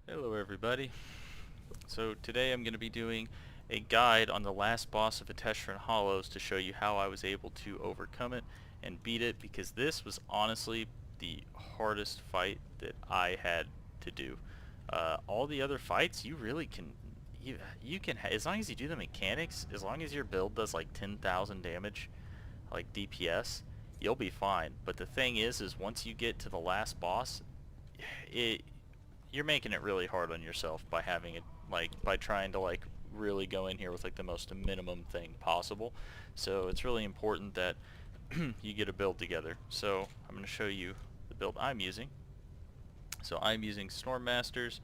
Hello everybody. So today I'm going to be doing a guide on the last boss of Ateshran Hollows to show you how I was able to overcome it and beat it, because this was honestly the hardest fight that I had to do. All the other fights you really can you can as long as you do the mechanics, as long as your build does like 10,000 damage, like DPS, you'll be fine. But the thing is once you get to the last boss, it you're making it really hard on yourself by having it, like, by trying to like really go in here with like the most minimum thing possible. So it's really important that you get a build together. So I'm going to show you the build I'm using. So I'm using Storm Masters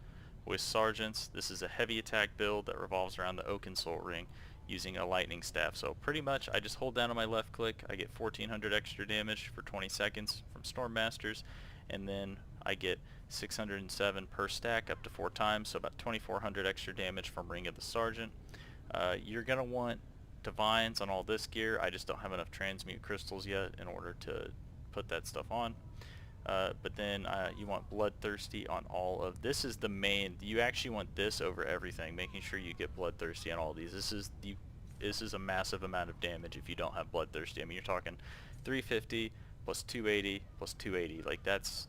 with Sergeants. This is a heavy attack build that revolves around the Oaken Soul Ring using a lightning staff. So pretty much I just hold down on my left click, I get 1400 extra damage for 20 seconds from Storm Masters, and then I get 607 per stack up to 4 times, so about 2400 extra damage from Ring of the Sergeant. You're going to want Divines on all this gear. I just don't have enough Transmute Crystals yet in order to put that stuff on. But then you want Bloodthirsty on all of this. Is the main, you actually want this over everything, making sure you get Bloodthirsty on all these. This is a massive amount of damage if you don't have Bloodthirsty. I mean, you're talking 350 plus 280 plus 280. Like that's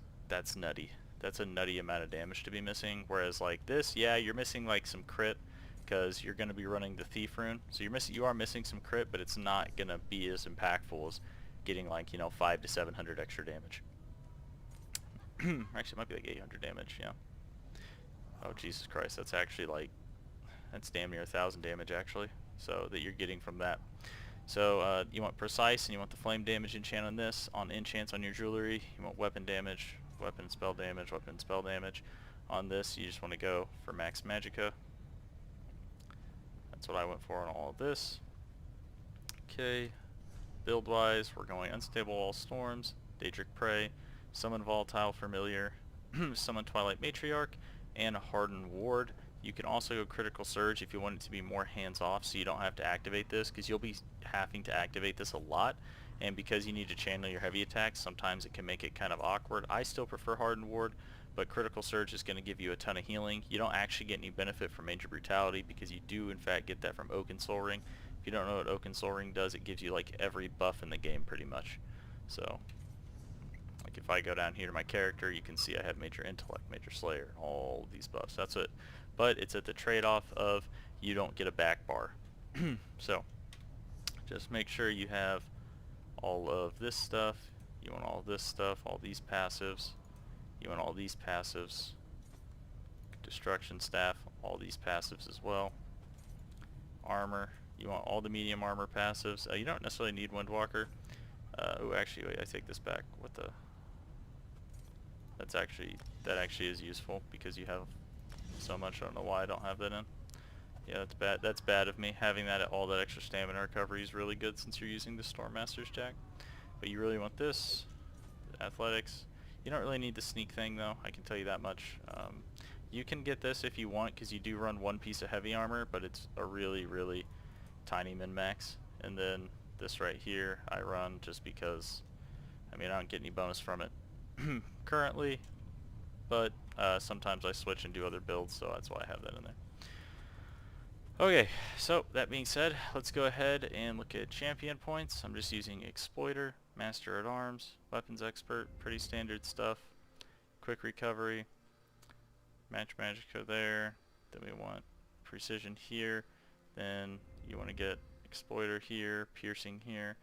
nutty. That's a nutty amount of damage to be missing. Whereas like this, yeah, you're missing like some crit because you're going to be running the Thief Rune. So you are missing some crit, but it's not going to be as impactful as getting like, 5 to 700 extra damage. Actually, it might be like 800 damage, yeah. Oh, Jesus Christ, that's actually like, that's damn near 1,000 damage actually, so that you're getting from that. So you want Precise, and you want the Flame damage enchant on this. On enchants on your jewelry, you want Weapon damage, Weapon spell damage, Weapon spell damage. On this, you just want to go for Max Magicka. That's what I went for on all of this. Okay, build-wise, we're going Unstable All Storms, Daedric Prey, Summon Volatile Familiar, Summon Twilight Matriarch, and a Hardened Ward. You can also go Critical Surge if you want it to be more hands-off, so you don't have to activate this, because you'll be having to activate this a lot, and because you need to channel your heavy attacks, sometimes it can make it kind of awkward. I still prefer Hardened Ward, but Critical Surge is going to give you a ton of healing. You don't actually get any benefit from Major Brutality, because you do in fact get that from Oaken Soul Ring. If you don't know what Oaken Soul Ring does, it gives you like every buff in the game pretty much. So like if I go down here to my character, you can see I have Major Intellect, Major Slayer, all these buffs. That's it. But it's at the trade-off of you don't get a back bar. So just make sure you have all of this stuff. You want all this stuff, all these passives. You want all these passives. Destruction Staff, all these passives as well. Armor. You want all the medium armor passives. You don't necessarily need Windwalker. Oh, actually, wait, I take this back. What the? That actually is useful because you have so much. I don't know why I don't have that in. Yeah, that's bad. That's bad of me. Having that all that extra stamina recovery is really good since you're using the Storm Master's Jack. But you really want this. Athletics. You don't really need the sneak thing though. I can tell you that much. You can get this if you want because you do run one piece of heavy armor, but it's a really, really tiny min-max. And then this right here I run just because, I mean, I don't get any bonus from it currently, but sometimes I switch and do other builds, so that's why I have that in there. Okay, so that being said, let's go ahead and look at champion points. I'm just using Exploiter, Master at Arms, Weapons Expert, pretty standard stuff. Quick Recovery, Match Magicka there, then we want Precision here, then you want to get Exploiter here, Piercing here,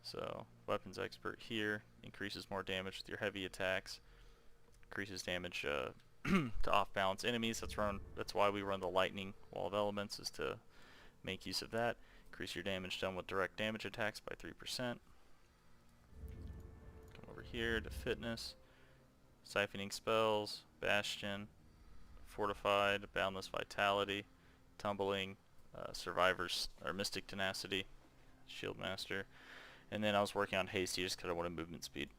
so Weapons Expert here, increases more damage with your heavy attacks, increases damage to off-balance enemies. That's why we run the Lightning Wall of Elements, is to make use of that. Increase your damage done with direct damage attacks by 3%. Come over here to Fitness, Siphoning Spells, Bastion, Fortified, Boundless Vitality, Tumbling, Survivors, or Mystic Tenacity, Shield Master, and then I was working on Hasty just because I wanted movement speed.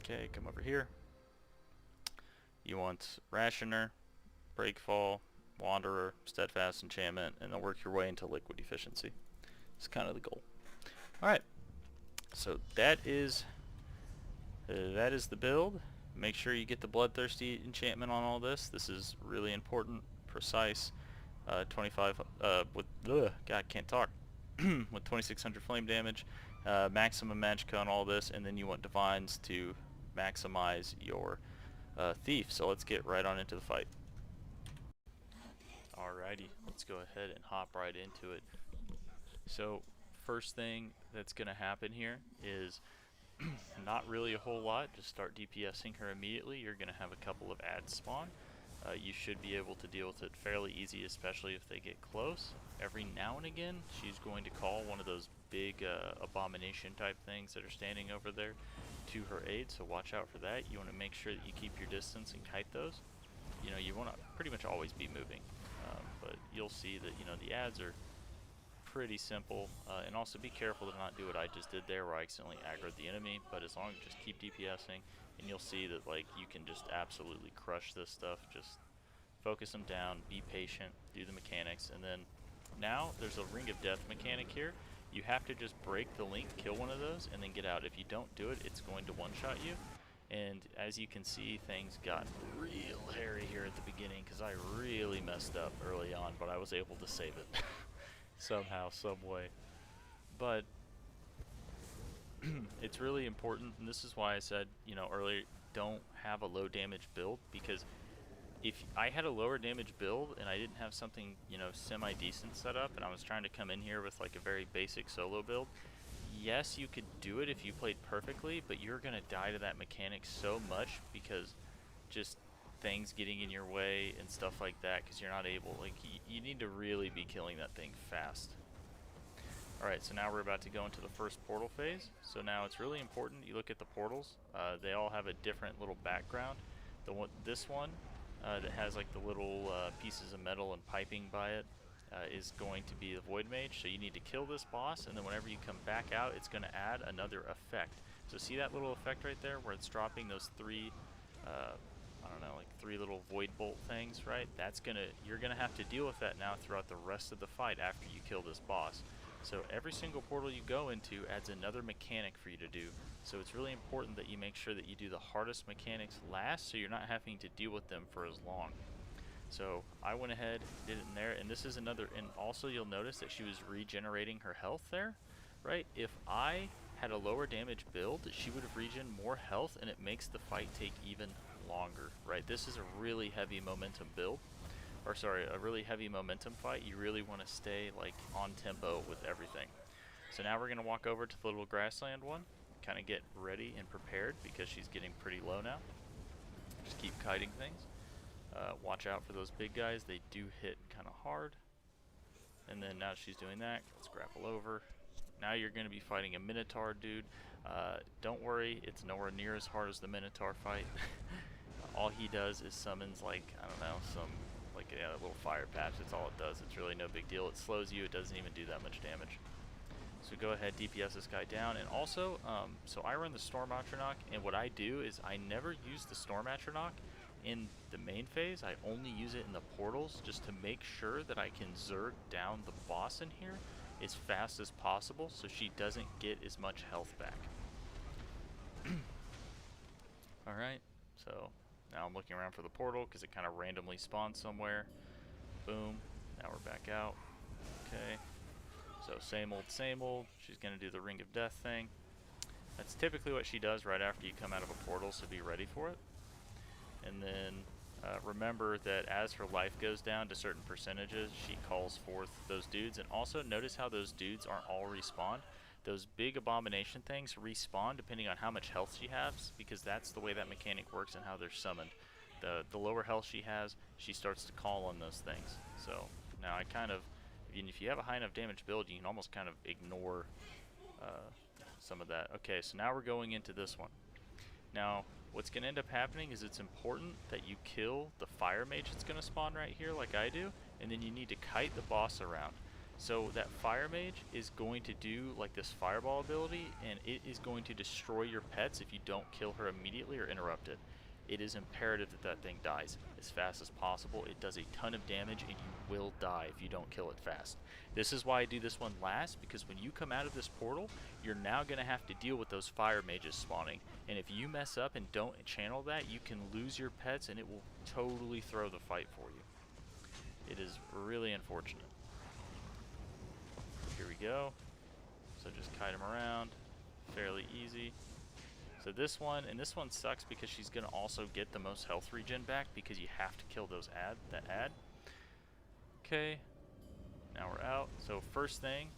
Okay, come over here. You want Rationer, Breakfall, Wanderer, Steadfast Enchantment, and then work your way into Liquid Efficiency. It's kind of the goal. Alright, so that is the build. Make sure you get the Bloodthirsty enchantment on all this. This is really important, precise, 25 with God, can't talk. With 2600 flame damage, maximum magicka on all this, and then you want divines to maximize your thief. So let's get right on into the fight. Alrighty, let's go ahead and hop right into it. So first thing that's going to happen here is not really a whole lot. Just start DPSing her immediately. You're going to have a couple of ads spawn. You should be able to deal with it fairly easy, especially if they get close. Every now and again, she's going to call one of those big abomination type things that are standing over there to her aid, so watch out for that. You want to make sure that you keep your distance and kite those. You know, you want to pretty much always be moving, but you'll see that, you know, the ads are pretty simple, and also be careful to not do what I just did there where I accidentally aggroed the enemy, but as long as you just keep DPSing, and you'll see that like you can just absolutely crush this stuff. Just focus them down, be patient, do the mechanics, and then now there's a Ring of Death mechanic here. You have to just break the link, kill one of those, and then get out. If you don't do it, it's going to one-shot you. And as you can see, things got real hairy here at the beginning because I really messed up early on, but I was able to save it somehow, some way. But it's really important, and this is why I said, you know, earlier, don't have a low damage build, because if I had a lower damage build and I didn't have something, you know, semi-decent set up, and I was trying to come in here with like a very basic solo build, yes, you could do it if you played perfectly, but you're going to die to that mechanic so much because just things getting in your way and stuff like that, because you're not able, like, you need to really be killing that thing fast. Alright, so now we're about to go into the first portal phase. So now it's really important you look at the portals. They all have a different little background. This one that has like the little pieces of metal and piping by it is going to be the Void Mage. So you need to kill this boss, and then whenever you come back out, it's going to add another effect. So see that little effect right there where it's dropping those three, I don't know, like 3 little void bolt things, right? You're gonna have to deal with that now throughout the rest of the fight after you kill this boss. So every single portal you go into adds another mechanic for you to do. So it's really important that you make sure that you do the hardest mechanics last, so you're not having to deal with them for as long. So I went ahead, did it in there, and this is another, and also you'll notice that she was regenerating her health there, right? If I had a lower damage build, she would have regen more health, and it makes the fight take even longer, right? This is a really heavy momentum build, or sorry, a really heavy momentum fight. You really want to stay like on tempo with everything. So now we're going to walk over to the little grassland one, kind of get ready and prepared because she's getting pretty low now. Just keep kiting things. Watch out for those big guys, they do hit kind of hard. And then now she's doing that, let's grapple over. Now you're going to be fighting a Minotaur dude. Don't worry, it's nowhere near as hard as the Minotaur fight. All he does is summons, like, I don't know, some, like, a little fire patch. That's all it does. It's really no big deal. It slows you. It doesn't even do that much damage. So go ahead, DPS this guy down. And also, so I run the Storm Atronach, and what I do is I never use the Storm Atronach in the main phase. I only use it in the portals just to make sure that I can Zerg down the boss in here as fast as possible so she doesn't get as much health back. Alright, so now I'm looking around for the portal because it kind of randomly spawns somewhere. Boom, now we're back out. Okay, so same old, she's going to do the Ring of Death thing. That's typically what she does right after you come out of a portal, so be ready for it. And then remember that as her life goes down to certain percentages, she calls forth those dudes. And also notice how those dudes aren't all respawned. Those big abomination things respawn depending on how much health she has, because that's the way that mechanic works and how they're summoned. The lower health she has, she starts to call on those things. So now I kind of, if you have a high enough damage build, you can almost kind of ignore some of that. Okay, so now we're going into this one. Now, what's going to end up happening is it's important that you kill the fire mage that's going to spawn right here like I do, and then you need to kite the boss around. So that fire mage is going to do like this fireball ability, and it is going to destroy your pets if you don't kill her immediately or interrupt it. it is imperative that that thing dies as fast as possible. It does a ton of damage, and you will die if you don't kill it fast. This is why I do this one last, because when you come out of this portal, you're now going to have to deal with those fire mages spawning. And if you mess up and don't channel that, you can lose your pets, and it will totally throw the fight for you. It is really unfortunate. Here we go. So just kite him around. Fairly easy. So this one, and this one sucks because she's going to also get the most health regen back because you have to kill those that ad. Okay. Now we're out. So first thing,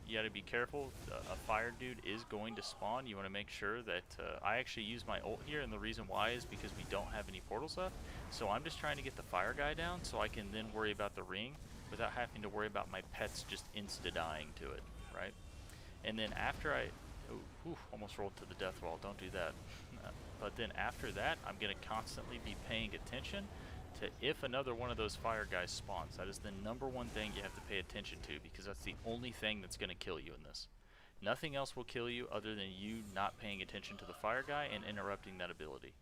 you got to be careful. A fire dude is going to spawn. You want to make sure that I actually use my ult here, and the reason why is because we don't have any portals left. So I'm just trying to get the fire guy down so I can then worry about the ring without having to worry about my pets just insta-dying to it, right? And then after almost rolled to the death wall, don't do that. But then after that, I'm going to constantly be paying attention to if another one of those fire guys spawns. That is the #1 thing you have to pay attention to, because that's the only thing that's going to kill you in this. Nothing else will kill you other than you not paying attention to the fire guy and interrupting that ability.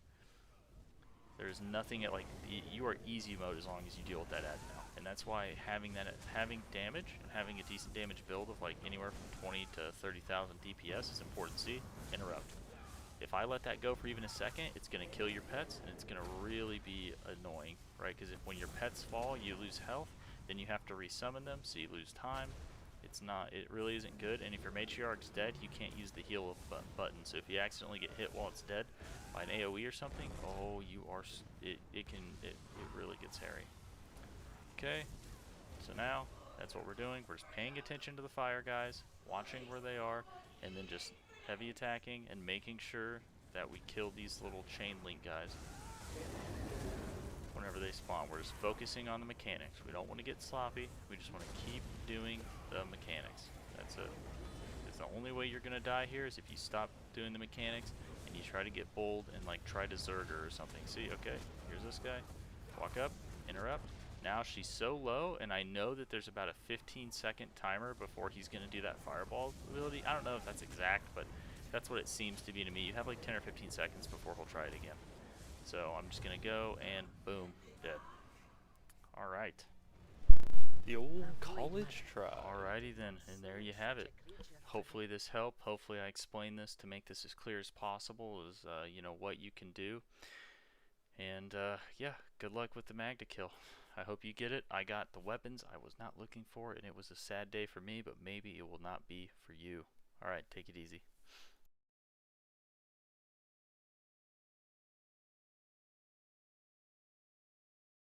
There's nothing like you are easy mode as long as you deal with that ad now, and that's why having damage and having a decent damage build of like anywhere from 20 to 30,000 DPS is important. See, interrupt. If I let that go for even a second, it's going to kill your pets, and it's going to really be annoying, right? Because when your pets fall, you lose health, then you have to resummon them, so you lose time. It really isn't good, and if your matriarch's dead, you can't use the heal button. So if you accidentally get hit while it's dead by an AoE or something, oh, it really gets hairy. Okay, so now that's what we're doing. We're just paying attention to the fire guys, watching where they are, and then just heavy attacking and making sure that we kill these little chain link guys whenever they spawn. We're just focusing on the mechanics. We don't want to get sloppy. We just want to keep doing the mechanics. That's it. It's the only way you're going to die here is if you stop doing the mechanics and you try to get bold and like try to Zerger or something. See, okay, here's this guy. Walk up, interrupt. Now she's so low, and I know that there's about a 15-second timer before he's going to do that fireball ability. I don't know if that's exact, but that's what it seems to be to me. You have like 10 or 15 seconds before he'll try it again. So I'm just going to go, and boom, dead. Alright. The old college try. Alrighty then, and there you have it. Hopefully this helped. Hopefully I explained this to make this as clear as possible as, you know, what you can do. And, yeah, good luck with the Maebroogha kill. I hope you get it. I got the weapons I was not looking for, and it was a sad day for me, but maybe it will not be for you. Alright, take it easy.